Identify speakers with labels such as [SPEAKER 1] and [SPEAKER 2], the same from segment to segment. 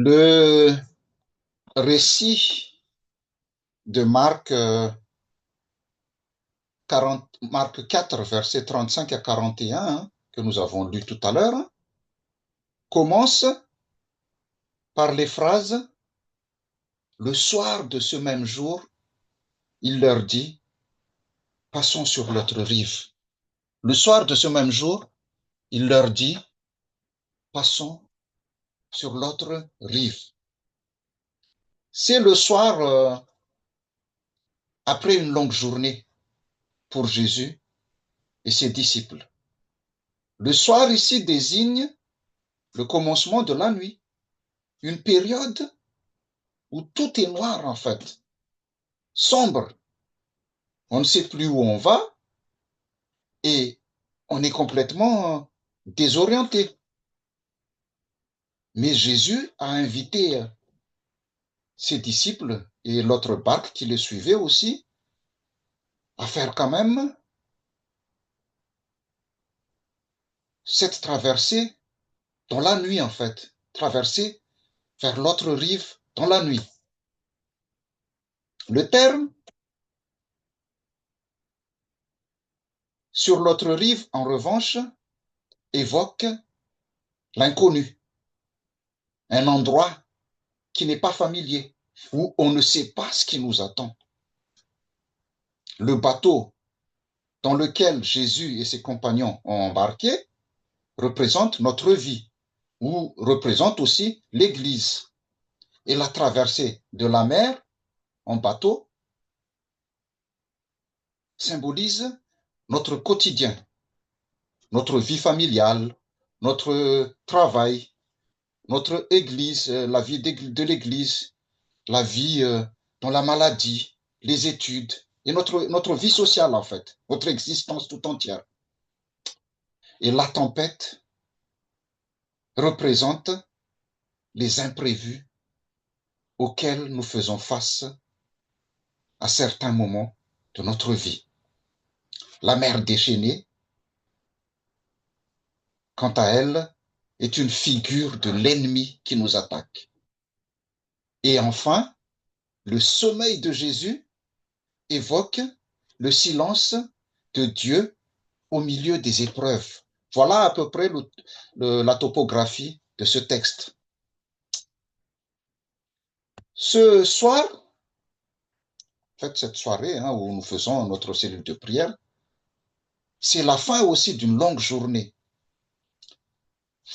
[SPEAKER 1] Le récit de Marc, 4, versets 35 à 41, que nous avons lu tout à l'heure, commence par les phrases: le soir de ce même jour, il leur dit, passons sur l'autre rive. Le soir de ce même jour, il leur dit, passons sur l'autre rive. C'est le soir après une longue journée pour Jésus et ses disciples. Le soir ici désigne le commencement de la nuit, une période où tout est noir en fait, sombre. On ne sait plus où on va et on est complètement désorienté. Mais Jésus a invité ses disciples et l'autre barque qui le suivait aussi à faire quand même cette traversée dans la nuit en fait, traverser vers l'autre rive dans la nuit. Le terme sur l'autre rive, en revanche, évoque l'inconnu, un endroit qui n'est pas familier, où on ne sait pas ce qui nous attend. Le bateau dans lequel Jésus et ses compagnons ont embarqué représente notre vie, ou représente aussi l'Église. Et la traversée de la mer en bateau symbolise notre quotidien, notre vie familiale, notre travail, notre Église, la vie de l'Église, la vie dans la maladie, les études et notre vie sociale en fait, notre existence tout entière. Et la tempête représente les imprévus auxquels nous faisons face à certains moments de notre vie. La mer déchaînée, quant à elle, est une figure de l'ennemi qui nous attaque. Et enfin, le sommeil de Jésus évoque le silence de Dieu au milieu des épreuves. Voilà à peu près la topographie de ce texte. Ce soir, en fait, cette soirée où nous faisons notre cellule de prière, c'est la fin aussi d'une longue journée,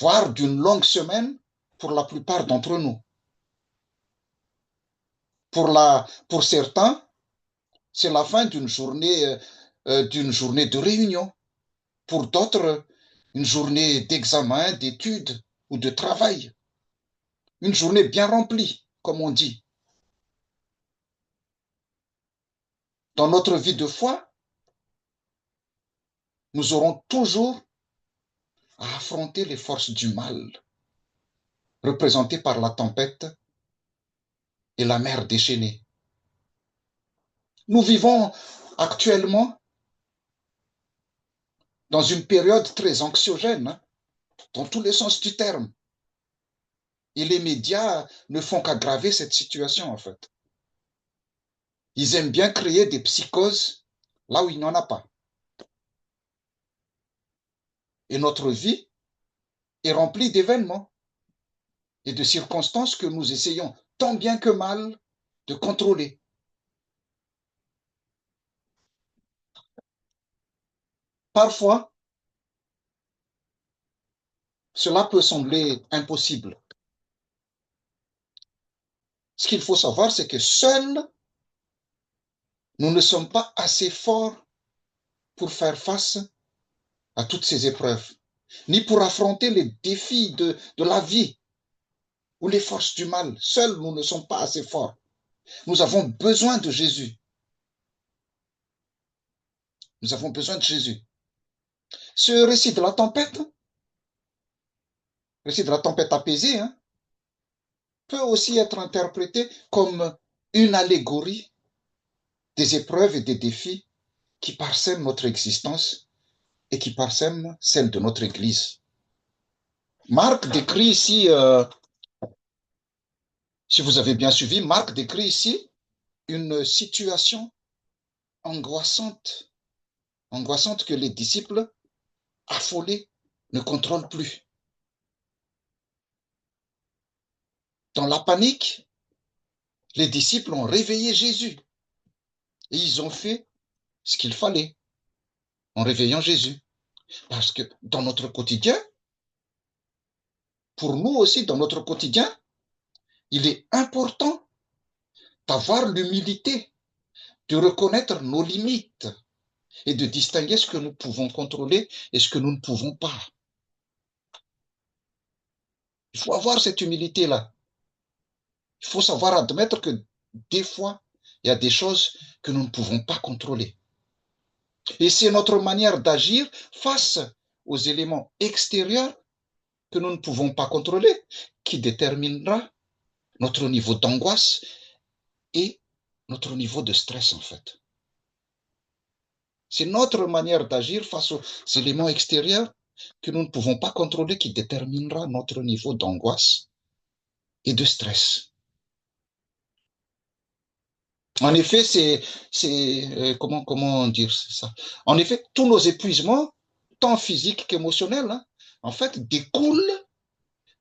[SPEAKER 1] voire d'une longue semaine pour la plupart d'entre nous. Pour certains, c'est la fin d'une journée de réunion. Pour d'autres, une journée d'examen, d'études ou de travail. Une journée bien remplie, comme on dit. Dans notre vie de foi, nous aurons toujours à affronter les forces du mal, représentées par la tempête et la mer déchaînée. Nous vivons actuellement dans une période très anxiogène, dans tous les sens du terme. Et les médias ne font qu'aggraver cette situation, en fait. Ils aiment bien créer des psychoses là où il n'y en a pas. Et notre vie est remplie d'événements et de circonstances que nous essayons tant bien que mal de contrôler. Parfois, cela peut sembler impossible. Ce qu'il faut savoir, c'est que seuls, nous ne sommes pas assez forts pour faire face à toutes ces épreuves, ni pour affronter les défis de la vie ou les forces du mal. Seuls, nous ne sommes pas assez forts. Nous avons besoin de Jésus. Nous avons besoin de Jésus. Ce récit de la tempête apaisée, peut aussi être interprété comme une allégorie des épreuves et des défis qui parsèment notre existence et qui parsèment celle de notre Église. Marc décrit ici Si vous avez bien suivi, Marc décrit ici une situation angoissante, angoissante que les disciples, affolés, ne contrôlent plus. Dans la panique, les disciples ont réveillé Jésus et ils ont fait ce qu'il fallait en réveillant Jésus. Parce que dans notre quotidien, pour nous aussi, dans notre quotidien, il est important d'avoir l'humilité, de reconnaître nos limites et de distinguer ce que nous pouvons contrôler et ce que nous ne pouvons pas. Il faut avoir cette humilité-là. Il faut savoir admettre que des fois, il y a des choses que nous ne pouvons pas contrôler. Et c'est notre manière d'agir face aux éléments extérieurs que nous ne pouvons pas contrôler qui déterminera notre niveau d'angoisse et notre niveau de stress, en fait. C'est notre manière d'agir face aux éléments extérieurs que nous ne pouvons pas contrôler qui déterminera notre niveau d'angoisse et de stress. En effet, comment dire ça? En effet, tous nos épuisements, tant physiques qu'émotionnels, hein, en fait, découlent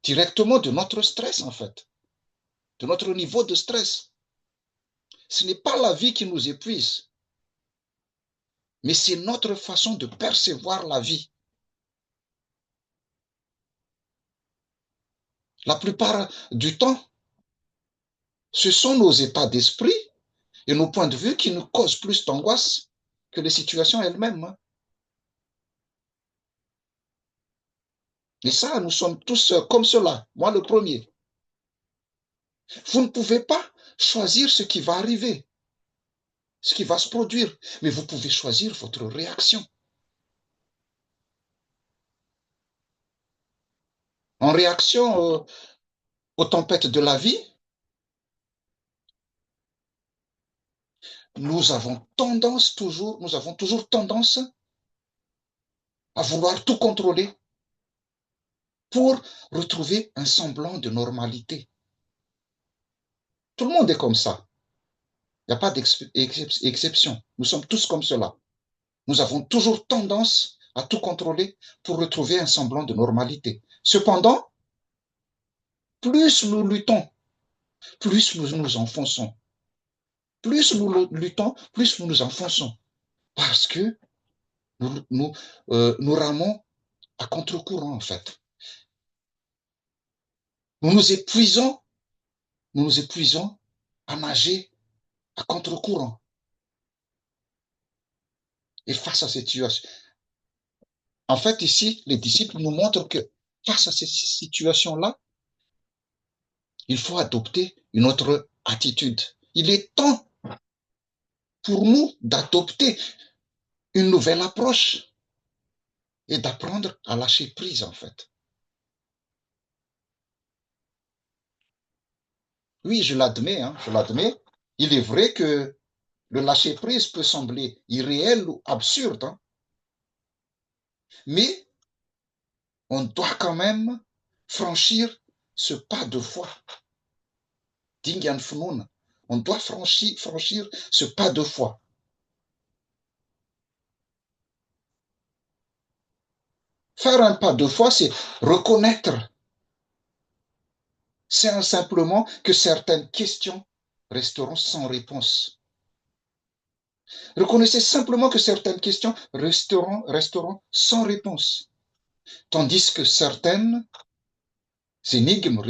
[SPEAKER 1] directement de notre stress, en fait, de notre niveau de stress. Ce n'est pas la vie qui nous épuise, mais c'est notre façon de percevoir la vie. La plupart du temps, ce sont nos états d'esprit et nos points de vue qui nous causent plus d'angoisse que les situations elles-mêmes. Et ça, nous sommes tous comme cela. Moi, le premier. Vous ne pouvez pas choisir ce qui va arriver, ce qui va se produire, mais vous pouvez choisir votre réaction. En réaction aux tempêtes de la vie, nous avons toujours tendance à vouloir tout contrôler pour retrouver un semblant de normalité. Tout le monde est comme ça. Il n'y a pas d'exception. Nous sommes tous comme cela. Nous avons toujours tendance à tout contrôler pour retrouver un semblant de normalité. Cependant, plus nous luttons, plus nous nous enfonçons. Plus nous luttons, plus nous nous enfonçons. Parce que nous ramons à contre-courant, en fait. Nous nous épuisons, nous nous épuisons à nager à contre-courant. Et face à cette situation, en fait, ici, les disciples nous montrent que face à cette situation-là, il faut adopter une autre attitude. Il est temps pour nous d'adopter une nouvelle approche et d'apprendre à lâcher prise, en fait. Oui, je l'admets, hein, je l'admets. Il est vrai que le lâcher prise peut sembler irréel ou absurde, hein, mais on doit quand même franchir ce pas de foi. On doit franchir ce pas de foi. Faire un pas de foi, c'est reconnaître simplement que certaines questions resteront sans réponse. Reconnaissez simplement que certaines questions resteront sans réponse, tandis que certaines énigmes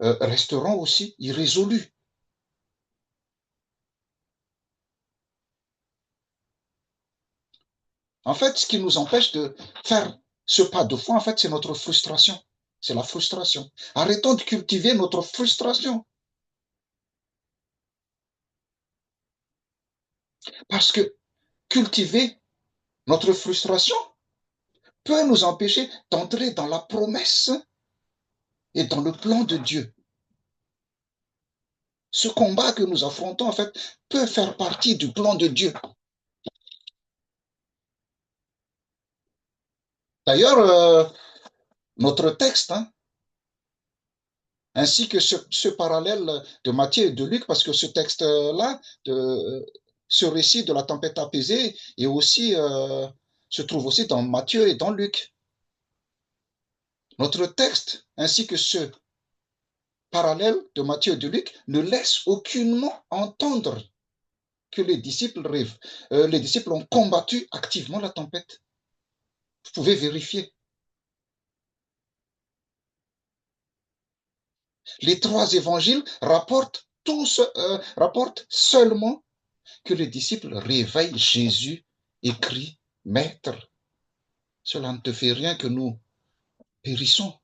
[SPEAKER 1] resteront aussi irrésolues. En fait, ce qui nous empêche de faire ce pas de foi, en fait, c'est notre frustration. C'est la frustration. Arrêtons de cultiver notre frustration. Parce que cultiver notre frustration peut nous empêcher d'entrer dans la promesse et dans le plan de Dieu. Ce combat que nous affrontons, en fait, peut faire partie du plan de Dieu. D'ailleurs, notre texte, hein, ainsi que ce parallèle de Matthieu et de Luc, parce que ce texte-là, ce récit de la tempête apaisée, est aussi, se trouve aussi dans Matthieu et dans Luc. Notre texte, ainsi que ce parallèle de Matthieu et de Luc, ne laisse aucunement entendre que les disciples ont combattu activement la tempête. Vous pouvez vérifier. Les trois évangiles rapportent seulement que les disciples réveillent Jésus et crient, Maître, cela ne te fait rien que nous périssons.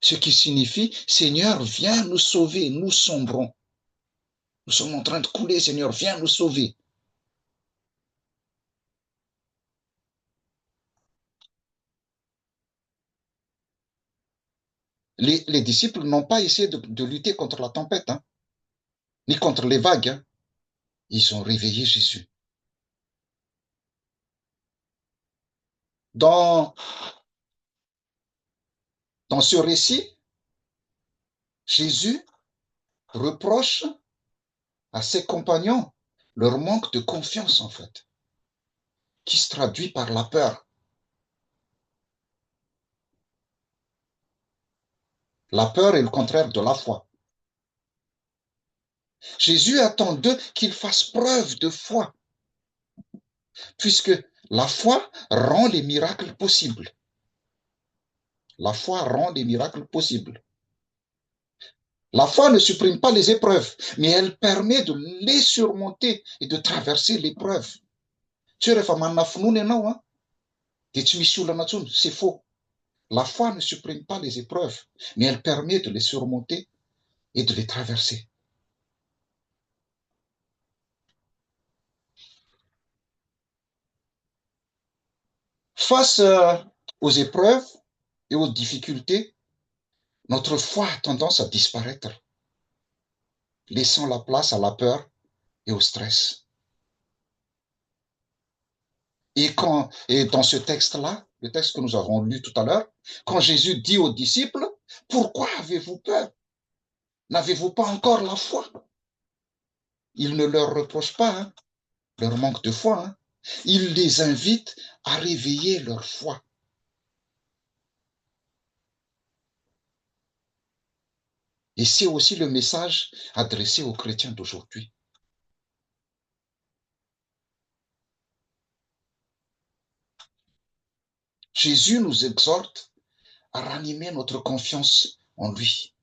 [SPEAKER 1] Ce qui signifie, Seigneur, viens nous sauver, nous sombrons. Nous sommes en train de couler, Seigneur, viens nous sauver. Les disciples n'ont pas essayé de lutter contre la tempête, hein, ni contre les vagues. Hein. Ils ont réveillé Jésus. Dans, dans ce récit, Jésus reproche à ses compagnons leur manque de confiance, en fait, qui se traduit par la peur. La peur est le contraire de la foi. Jésus attend d'eux qu'ils fassent preuve de foi, puisque la foi rend les miracles possibles. La foi rend les miracles possibles. La foi ne supprime pas les épreuves, mais elle permet de les surmonter et de traverser l'épreuve. C'est faux. La foi ne supprime pas les épreuves, mais elle permet de les surmonter et de les traverser. Face aux épreuves et aux difficultés, notre foi a tendance à disparaître, laissant la place à la peur et au stress. Et dans ce texte-là, le texte que nous avons lu tout à l'heure, quand Jésus dit aux disciples, pourquoi avez-vous peur? N'avez-vous pas encore la foi? Il ne leur reproche pas hein, leur manque de foi. Hein. Il les invite à réveiller leur foi. Et c'est aussi le message adressé aux chrétiens d'aujourd'hui. Jésus nous exhorte à ranimer notre confiance en lui.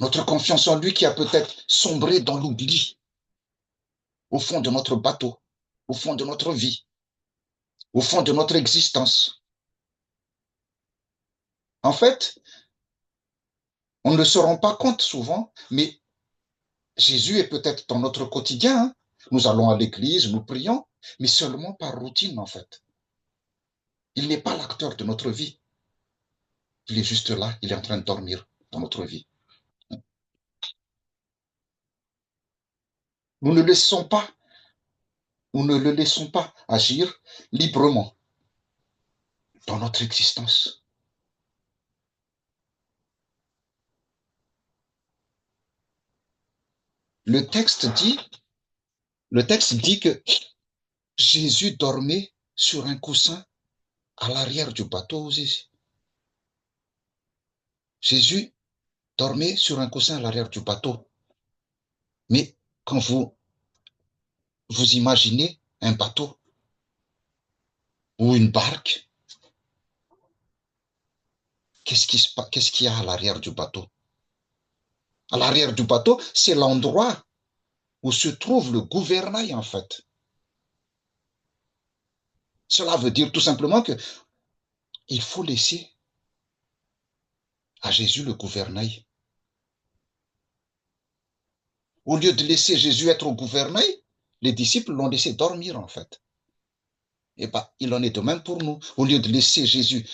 [SPEAKER 1] Notre confiance en lui qui a peut-être sombré dans l'oubli, au fond de notre bateau, au fond de notre vie, au fond de notre existence. En fait, on ne se rend pas compte souvent, mais Jésus est peut-être dans notre quotidien. Hein. Nous allons à l'église, nous prions, mais seulement par routine, en fait. Il n'est pas l'acteur de notre vie. Il est juste là, il est en train de dormir dans notre vie. Nous ne laissons pas, nous ne le laissons pas agir librement dans notre existence. Le texte dit, le texte dit que Jésus dormait sur un coussin à l'arrière du bateau aussi. Jésus dormait sur un coussin à l'arrière du bateau. Mais quand vous imaginez un bateau ou une barque, qu'est-ce qu'il y a à l'arrière du bateau? À l'arrière du bateau, c'est l'endroit où se trouve le gouvernail, en fait. Cela veut dire tout simplement que il faut laisser à Jésus le gouvernail. Au lieu de laisser Jésus être au gouvernail, les disciples l'ont laissé dormir, en fait. Et bien, il en est de même pour nous. Au lieu de laisser Jésus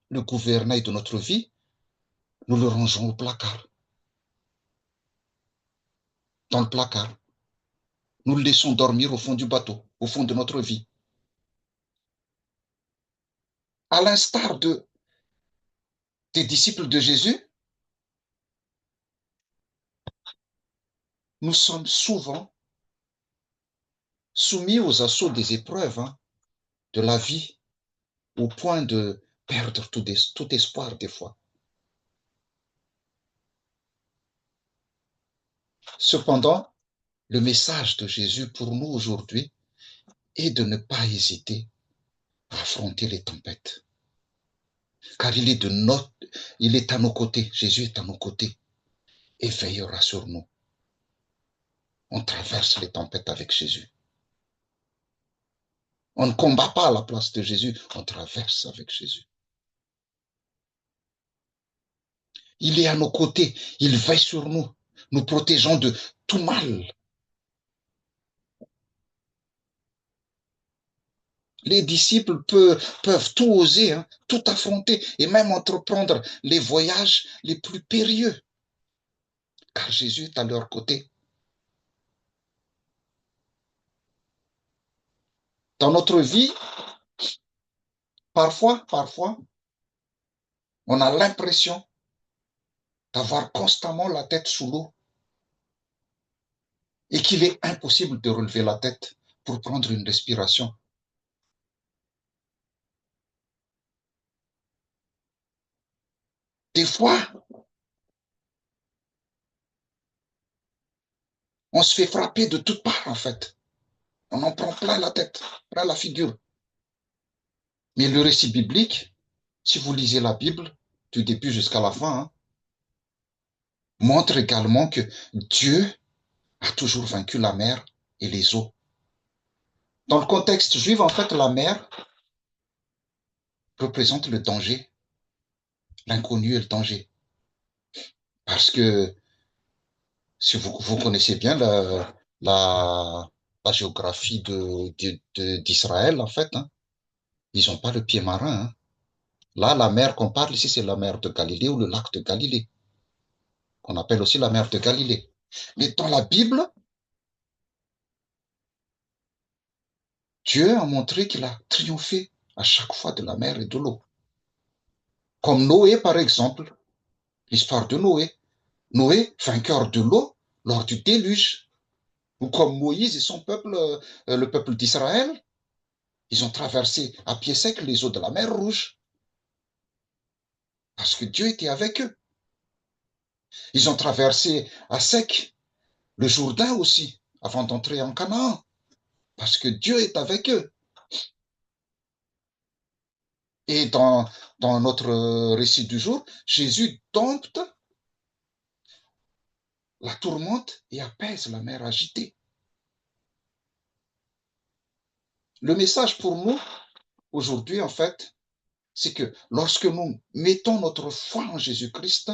[SPEAKER 1] le gouvernail de notre vie, nous le rangeons au placard. Dans le placard. Nous le laissons dormir au fond du bateau, au fond de notre vie. à l'instar des disciples de Jésus, nous sommes souvent soumis aux assauts des épreuves de la vie, au point de perdre tout espoir des fois. Cependant, le message de Jésus pour nous aujourd'hui est de ne pas hésiter à affronter les tempêtes. Car il est à nos côtés, Jésus est à nos côtés et veillera sur nous. On traverse les tempêtes avec Jésus. On ne combat pas à la place de Jésus, on traverse avec Jésus. Il est à nos côtés, il veille sur nous, nous protégeant de tout mal. Les disciples peuvent tout oser, tout affronter et même entreprendre les voyages les plus périlleux, car Jésus est à leur côté. Dans notre vie, parfois, on a l'impression d'avoir constamment la tête sous l'eau et qu'il est impossible de relever la tête pour prendre une respiration. Des fois, on se fait frapper de toutes parts, en fait. On en prend plein la tête, plein la figure. Mais le récit biblique, si vous lisez la Bible, du début jusqu'à la fin, montre également que Dieu a toujours vaincu la mer et les eaux. Dans le contexte juif, en fait, la mer représente le danger, l'inconnu et le danger. Parce que si vous connaissez bien la géographie d'Israël, en fait, ils n'ont pas le pied marin. Là, la mer qu'on parle ici, c'est la mer de Galilée ou le lac de Galilée, qu'on appelle aussi la mer de Galilée. Mais dans la Bible, Dieu a montré qu'il a triomphé à chaque fois de la mer et de l'eau. Comme Noé, par exemple, l'histoire de Noé. Noé, vainqueur de l'eau lors du déluge. Ou comme Moïse et son peuple, le peuple d'Israël, ils ont traversé à pied sec les eaux de la mer Rouge. Parce que Dieu était avec eux. Ils ont traversé à sec le Jourdain aussi, avant d'entrer en Canaan. Parce que Dieu est avec eux. Et dans notre récit du jour, Jésus dompte la tourmente et apaise la mer agitée. Le message pour nous, aujourd'hui, en fait, c'est que lorsque nous mettons notre foi en Jésus-Christ,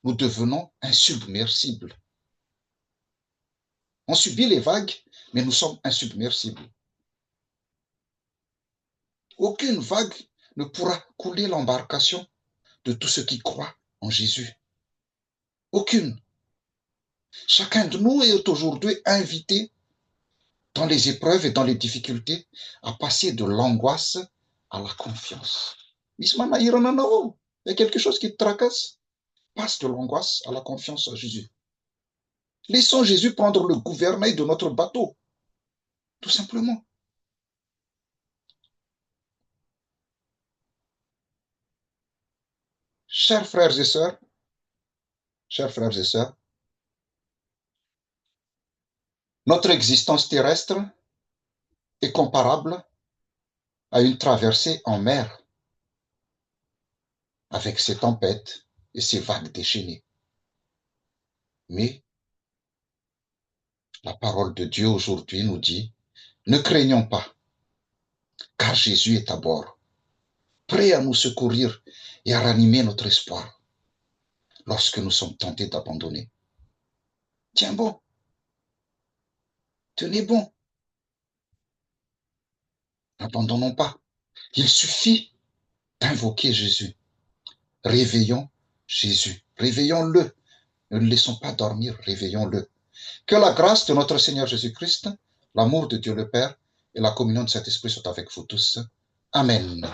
[SPEAKER 1] nous devenons insubmersibles. On subit les vagues, mais nous sommes insubmersibles. Aucune vague ne pourra couler l'embarcation de tous ceux qui croient en Jésus. Aucune. Chacun de nous est aujourd'hui invité dans les épreuves et dans les difficultés à passer de l'angoisse à la confiance. Il y a quelque chose qui te tracasse. Passe de l'angoisse à la confiance en Jésus. Laissons Jésus prendre le gouvernail de notre bateau. Tout simplement. Chers frères et sœurs, notre existence terrestre est comparable à une traversée en mer avec ses tempêtes et ses vagues déchaînées. Mais la parole de Dieu aujourd'hui nous dit, ne craignons pas, car Jésus est à bord, prêt à nous secourir et à ranimer notre espoir lorsque nous sommes tentés d'abandonner. Tiens bon, tenez bon, n'abandonnons pas. Il suffit d'invoquer Jésus. Réveillons Jésus, réveillons-le. Ne le laissons pas dormir, réveillons-le. Que la grâce de notre Seigneur Jésus-Christ, l'amour de Dieu le Père et la communion de cet Esprit soient avec vous tous. Amen.